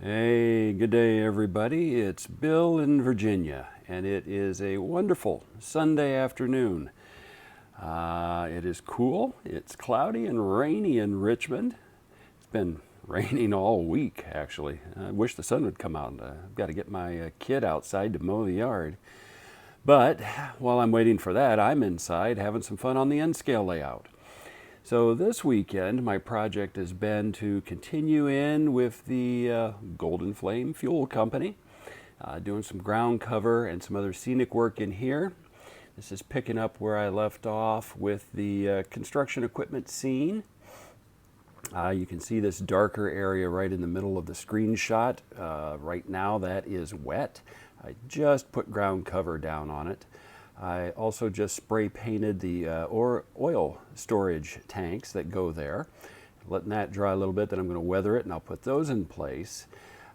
Hey, good day everybody. It's Bill in Virginia, and it is a wonderful Sunday afternoon. It is cool, it's cloudy and rainy in Richmond. It's been raining all week, actually. I wish the sun would come out. I've got to get my kid outside to mow the yard. But while I'm waiting for that, I'm inside having some fun on the N-scale layout. So this weekend, my project has been to continue in with the Golden Flame Fuel Company, doing some ground cover and some other scenic work in here. This is picking up where I left off with the construction equipment scene. You can see this darker area right in the middle of the screenshot. Right now that is wet. I just put ground cover down on it. I also just spray painted the oil storage tanks that go there. Letting that dry a little bit, then I'm going to weather it and I'll put those in place.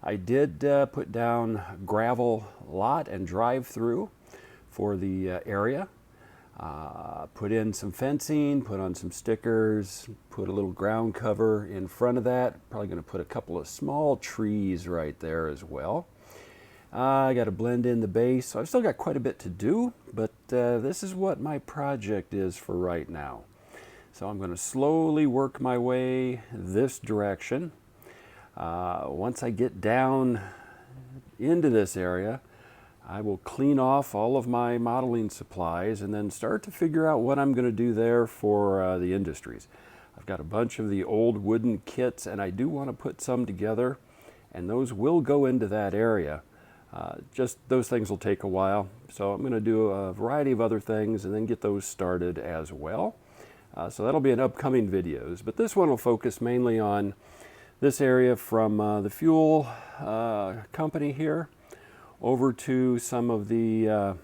I did put down gravel lot and drive-through for the area. Put in some fencing, put on some stickers, put a little ground cover in front of that. Probably going to put a couple of small trees right there as well. I got to blend in the base, so I've still got quite a bit to do, but this is what my project is for right now. So I'm going to slowly work my way this direction. Once I get down into this area, I will clean off all of my modeling supplies and then start to figure out what I'm going to do there for the industries. I've got a bunch of the old wooden kits, and I do want to put some together, and those will go into that area. Just those things will take a while, so I'm going to do a variety of other things and then get those started as well. So that'll be in upcoming videos, but this one will focus mainly on this area from the fuel company here over to some of the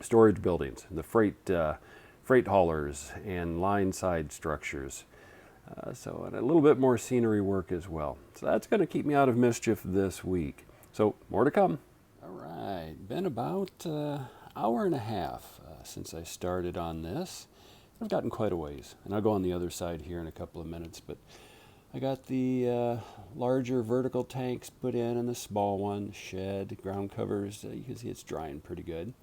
storage buildings, the freight haulers and line side structures. So and a little bit more scenery work as well. So that's going to keep me out of mischief this week. So more to come. All right, been about an hour and a half since I started on this. I've gotten quite a ways, and I'll go on the other side here in a couple of minutes, but I got the larger vertical tanks put in and the small one, shed, ground covers. You can see it's drying pretty good.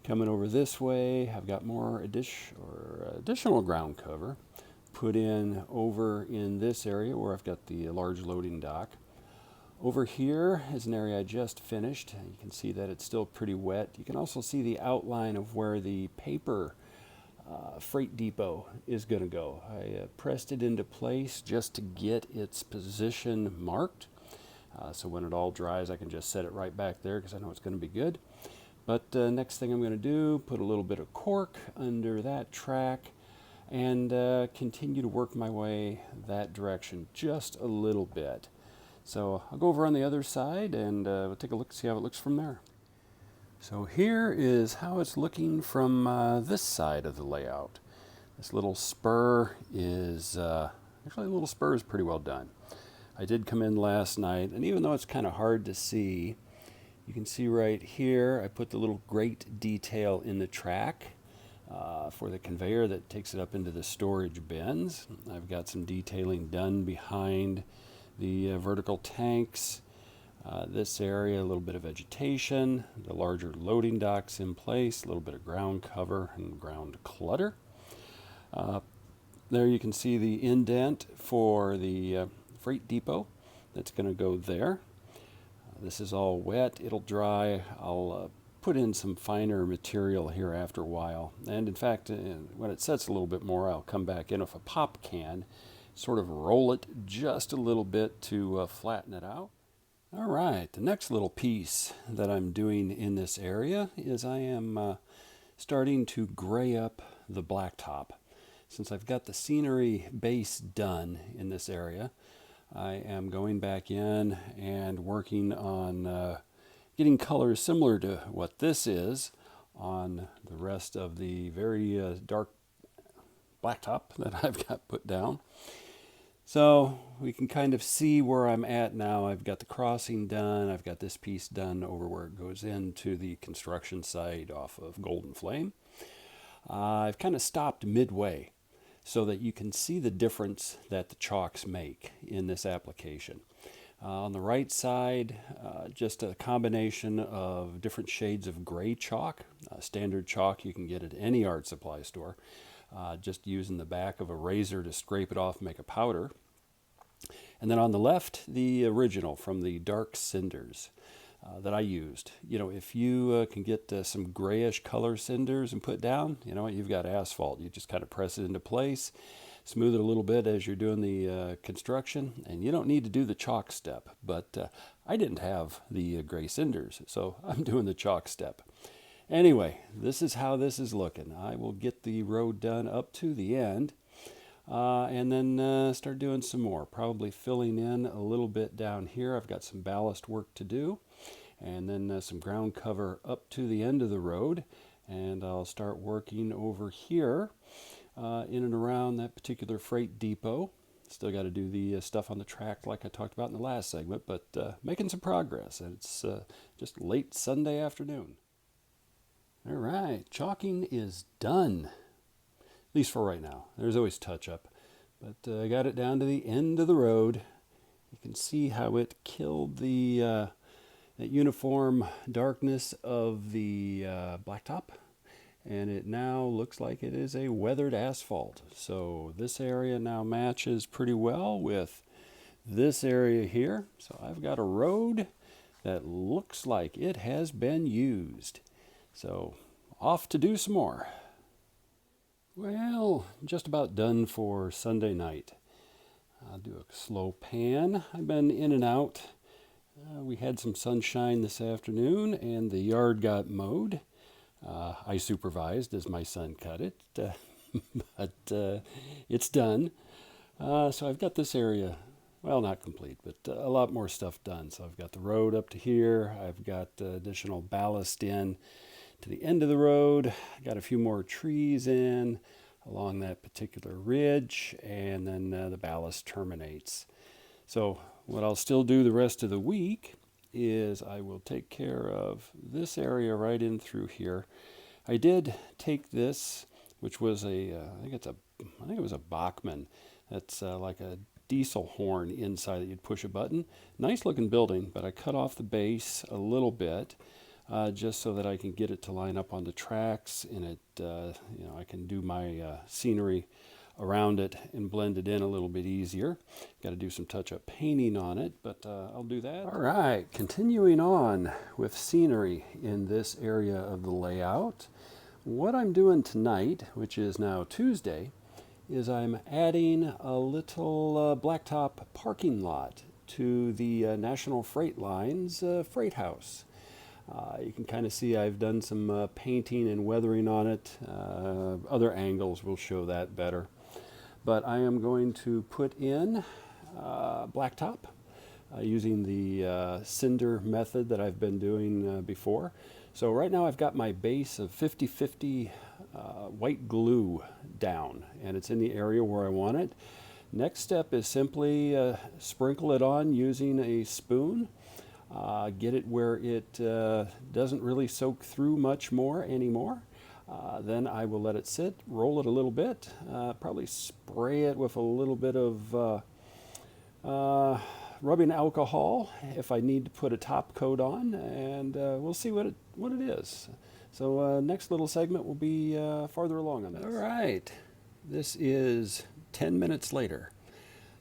Coming over this way, I've got more additional ground cover put in over in this area where I've got the large loading dock. Over here is an area I just finished. You can see that it's still pretty wet. You can also see the outline of where the paper freight depot is going to go. I pressed it into place just to get its position marked. So when it all dries, I can just set it right back there because I know it's going to be good. But next thing I'm going to do, put a little bit of cork under that track and continue to work my way that direction just a little bit. So I'll go over on the other side and we'll take a look, see how it looks from there. So here is how it's looking from this side of the layout. This little spur is, actually the little spur is pretty well done. I did come in last night, and even though it's kind of hard to see, you can see right here I put the little grate detail in the track for the conveyor that takes it up into the storage bins. I've got some detailing done behind the vertical tanks. This area, a little bit of vegetation, the larger loading docks in place, a little bit of ground cover and ground clutter. There you can see the indent for the freight depot that's going to go there. This is all wet, it'll dry. I'll put in some finer material here after a while, and in fact when it sets a little bit more, I'll come back in with a pop can, sort of roll it just a little bit to flatten it out. All right, the next little piece that I'm doing in this area is I am starting to gray up the blacktop. Since I've got the scenery base done in this area, I am going back in and working on getting colors similar to what this is on the rest of the very dark blacktop that I've got put down. So we can kind of see where I'm at now. I've got the crossing done. I've got this piece done over where it goes into the construction site off of Golden Flame. I've kind of stopped midway so that you can see the difference that the chalks make in this application. On the right side, just a combination of different shades of gray chalk. Standard chalk you can get at any art supply store. Just using the back of a razor to scrape it off and make a powder. And then on the left, the original from the dark cinders that I used. You know, if you can get some grayish color cinders and put down, you know, you've got asphalt. You just kind of press it into place, smooth it a little bit as you're doing the construction, and you don't need to do the chalk step. But I didn't have the gray cinders, so I'm doing the chalk step. Anyway, this is how this is looking. I will get the road done up to the end. And then start doing some more, probably filling in a little bit down here. I've got some ballast work to do, and then some ground cover up to the end of the road, and I'll start working over here in and around that particular freight depot. Still got to do the stuff on the track like I talked about in the last segment, but making some progress, and it's just late Sunday afternoon. All right, chalking is done. At least for right now. There's always touch-up. But I got it down to the end of the road. You can see how it killed the that uniform darkness of the blacktop. And it now looks like it is a weathered asphalt. So this area now matches pretty well with this area here. So I've got a road that looks like it has been used. So off to do some more. Well, just about done for Sunday night. I'll do a slow pan. I've been in and out. We had some sunshine this afternoon and the yard got mowed. I supervised as my son cut it, but it's done. So I've got this area, well, not complete, but a lot more stuff done. So I've got the road up to here. I've got additional ballast in to the end of the road. Got a few more trees in along that particular ridge, and then the ballast terminates. So what I'll still do the rest of the week is I will take care of this area right in through here. I did take this, which was I think it was a Bachmann. That's like a diesel horn inside that you'd push a button. Nice looking building, but I cut off the base a little bit. Just so that I can get it to line up on the tracks, and it, I can do my scenery around it and blend it in a little bit easier. Got to do some touch-up painting on it, but I'll do that. All right, continuing on with scenery in this area of the layout. What I'm doing tonight, which is now Tuesday, is I'm adding a little blacktop parking lot to the National Freight Line's freight house. You can kind of see I've done some painting and weathering on it. Other angles will show that better. But I am going to put in blacktop using the cinder method that I've been doing before. So right now I've got my base of 50/50 white glue down, and it's in the area where I want it. Next step is simply sprinkle it on using a spoon. Get it where it doesn't really soak through much more anymore. Then I will let it sit, roll it a little bit, probably spray it with a little bit of rubbing alcohol if I need to put a top coat on, and we'll see what it is. So next little segment will be farther along on this. All right, this is 10 minutes later.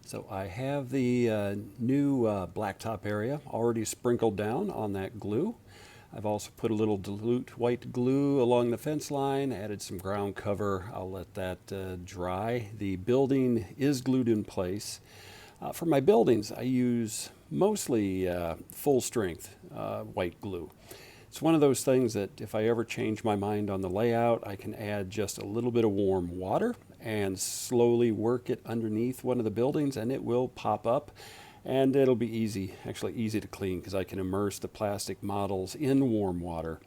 So I have the new blacktop area already sprinkled down on that glue. I've also put a little dilute white glue along the fence line, added some ground cover. I'll let that dry. The building is glued in place. For my buildings, I use mostly full strength white glue. It's one of those things that if I ever change my mind on the layout, I can add just a little bit of warm water and slowly work it underneath one of the buildings, and it will pop up, and it'll be easy to clean because I can immerse the plastic models in warm water,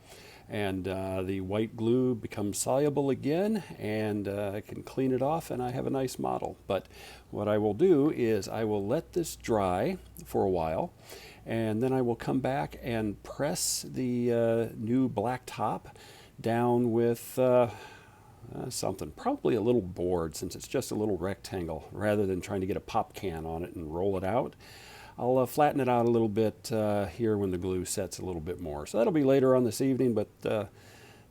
and the white glue becomes soluble again, and I can clean it off, and I have a nice model. But what I will do is I will let this dry for a while, and then I will come back and press the new black top down with something, probably a little board, since it's just a little rectangle, rather than trying to get a pop can on it and roll it out. I'll flatten it out a little bit here when the glue sets a little bit more. So that'll be later on this evening, but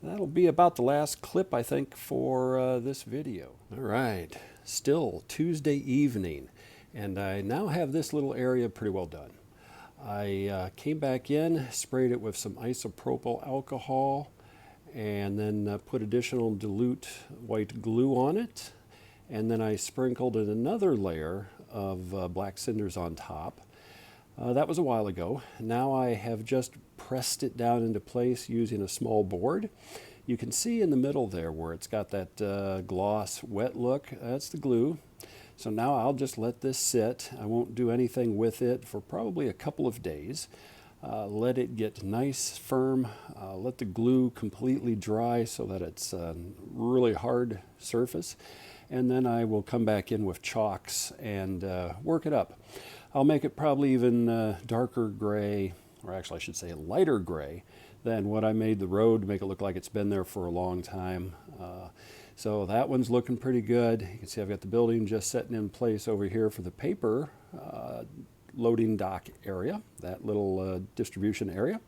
that'll be about the last clip, I think, for this video. All right, still Tuesday evening, and I now have this little area pretty well done. I came back in, sprayed it with some isopropyl alcohol, and then put additional dilute white glue on it. And then I sprinkled another layer of black cinders on top. That was a while ago. Now I have just pressed it down into place using a small board. You can see in the middle there where it's got that gloss wet look. That's the glue. So now I'll just let this sit. I won't do anything with it for probably a couple of days. Let it get nice, firm. Let the glue completely dry so that it's a really hard surface. And then I will come back in with chalks and work it up. I'll make it probably even darker gray, or actually I should say lighter gray, than what I made the road to make it look like it's been there for a long time. So that one's looking pretty good. You can see I've got the building just setting in place over here for the paper loading dock area, that little distribution area.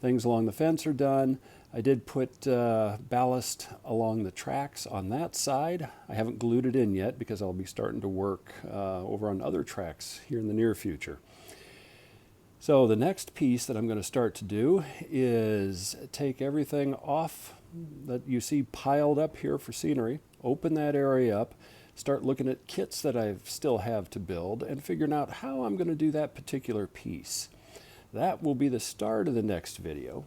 Things along the fence are done. I did put ballast along the tracks on that side. I haven't glued it in yet because I'll be starting to work over on other tracks here in the near future. So the next piece that I'm going to start to do is take everything off that you see piled up here for scenery, open that area up, start looking at kits that I still have to build and figuring out how I'm going to do that particular piece. That will be the start of the next video.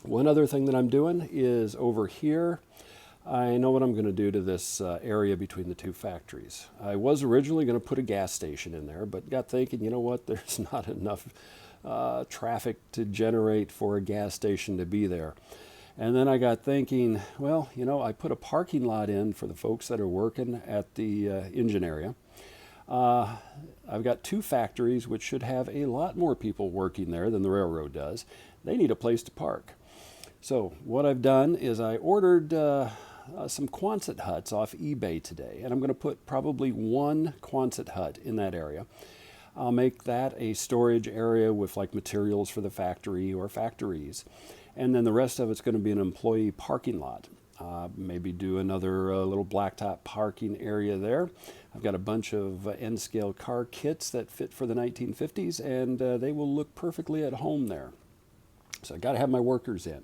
One other thing that I'm doing is over here, I know what I'm going to do to this area between the two factories. I was originally going to put a gas station in there, but got thinking, you know what, there's not enough traffic to generate for a gas station to be there. And then I got thinking, well, you know, I put a parking lot in for the folks that are working at the engine area. I've got two factories which should have a lot more people working there than the railroad does. They need a place to park. So what I've done is I ordered some Quonset huts off eBay today, and I'm going to put probably one Quonset hut in that area. I'll make that a storage area with like materials for the factory or factories. And then the rest of it's going to be an employee parking lot. Maybe do another little blacktop parking area there. I've got a bunch of N-scale car kits that fit for the 1950s, and they will look perfectly at home there. So I got to have my workers in.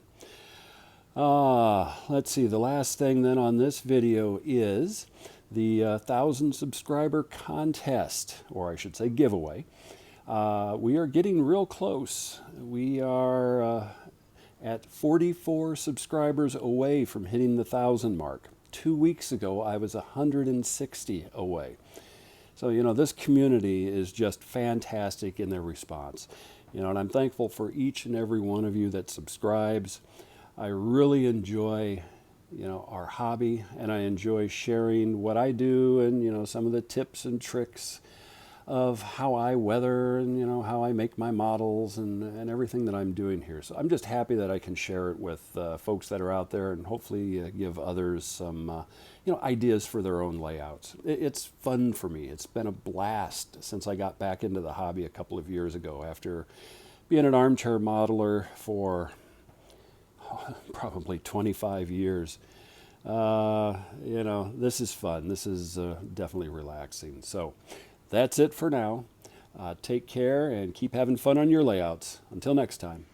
Let's see, the last thing then on this video is the 1,000 subscriber contest, or I should say giveaway. We are getting real close. We are at 44 subscribers away from hitting the 1,000 mark. 2 weeks ago, I was 160 away. So, you know, this community is just fantastic in their response. You know, and I'm thankful for each and every one of you that subscribes. I really enjoy, you know, our hobby, and I enjoy sharing what I do and, you know, some of the tips and tricks of how I weather and, you know, how I make my models and everything that I'm doing here. So I'm just happy that I can share it with folks that are out there and hopefully give others some, you know, ideas for their own layouts. It's fun for me. It's been a blast since I got back into the hobby a couple of years ago after being an armchair modeler for probably 25 years. You know, this is fun. This is definitely relaxing. So that's it for now. Take care and keep having fun on your layouts. Until next time.